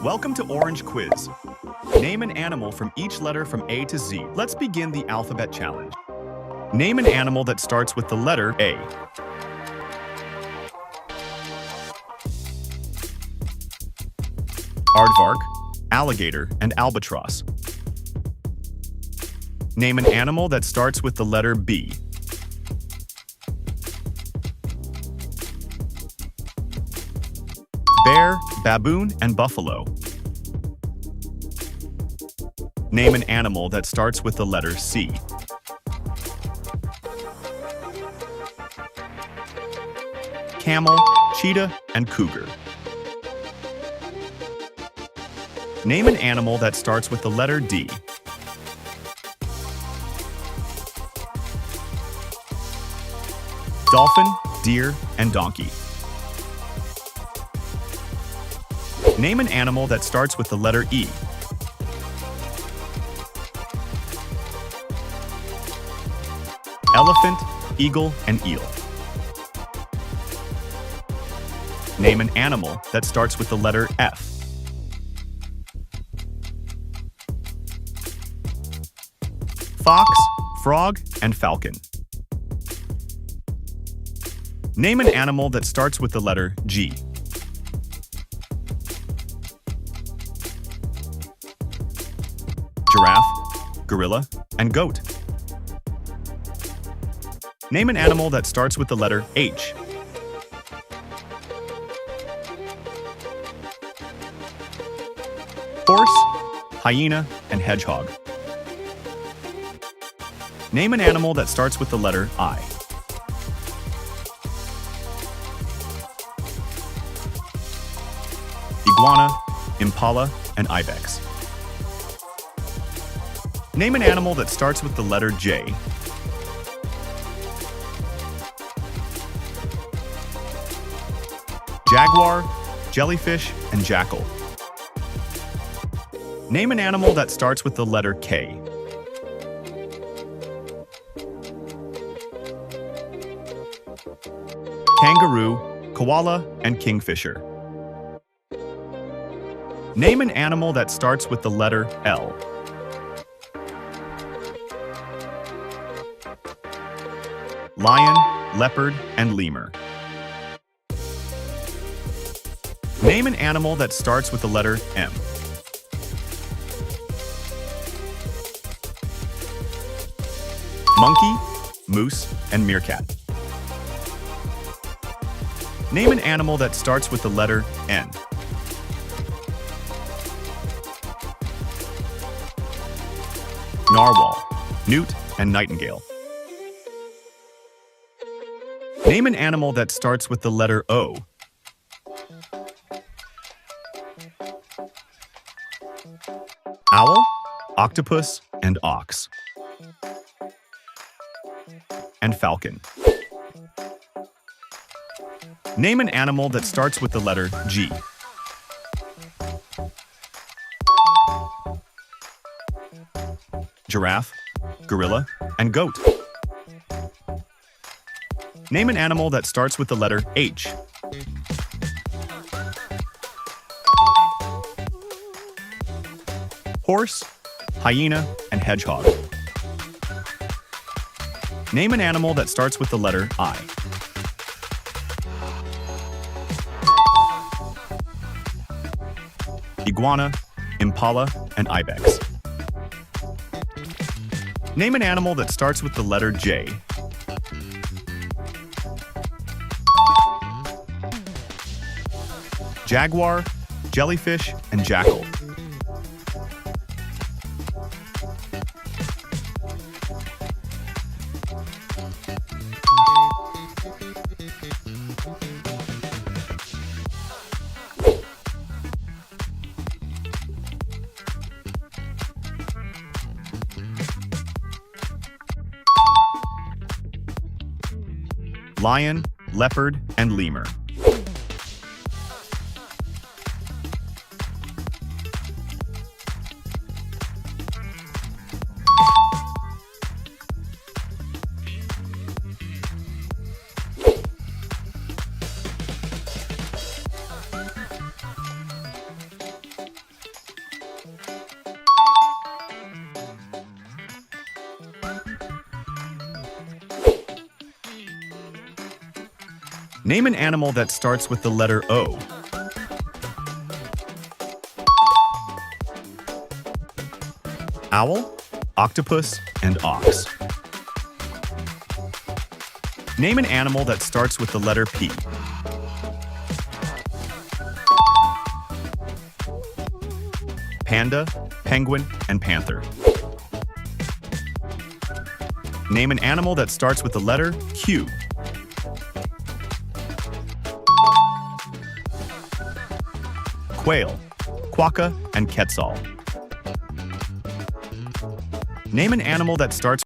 Welcome to Orange Quiz. Name an animal from each letter from A to Z. Let's begin the alphabet challenge. Name an animal that starts with the letter A. Aardvark, alligator, and albatross. Name an animal that starts with the letter B. Bear, baboon, and buffalo. Name an animal that starts with the letter C. Camel, cheetah, and cougar. Name an animal that starts with the letter D. Dolphin, deer, and donkey. Name an animal that starts with the letter E. Elephant, eagle, and eel. Name an animal that starts with the letter F. Fox, frog, and falcon. Name an animal that starts with the letter G. Giraffe, gorilla, and goat. Name an animal that starts with the letter H. Horse, hyena, and hedgehog. Name an animal that starts with the letter I. Iguana, impala, and ibex. Name an animal that starts with the letter J. Jaguar, jellyfish, and jackal. Name an animal that starts with the letter K. Kangaroo, koala, and kingfisher. Name an animal that starts with the letter L. Lion, leopard, and lemur. Name an animal that starts with the letter M. Monkey, moose, and meerkat. Name an animal that starts with the letter N. Narwhal, newt, and nightingale. Name an animal that starts with the letter O. Owl, octopus, and ox. And falcon. Name an animal that starts with the letter G. Giraffe, gorilla, and goat. Name an animal that starts with the letter H. Horse, hyena, and hedgehog. Name an animal that starts with the letter I. Iguana, impala, and ibex. Name an animal that starts with the letter J. Jaguar, jellyfish, and jackal. Lion, leopard, and lemur. Name an animal that starts with the letter O. Owl, octopus, and ox. Name an animal that starts with the letter P. Panda, penguin, and panther. Name an animal that starts with the letter Q. Quail, quokka, and quetzal. Name an animal that starts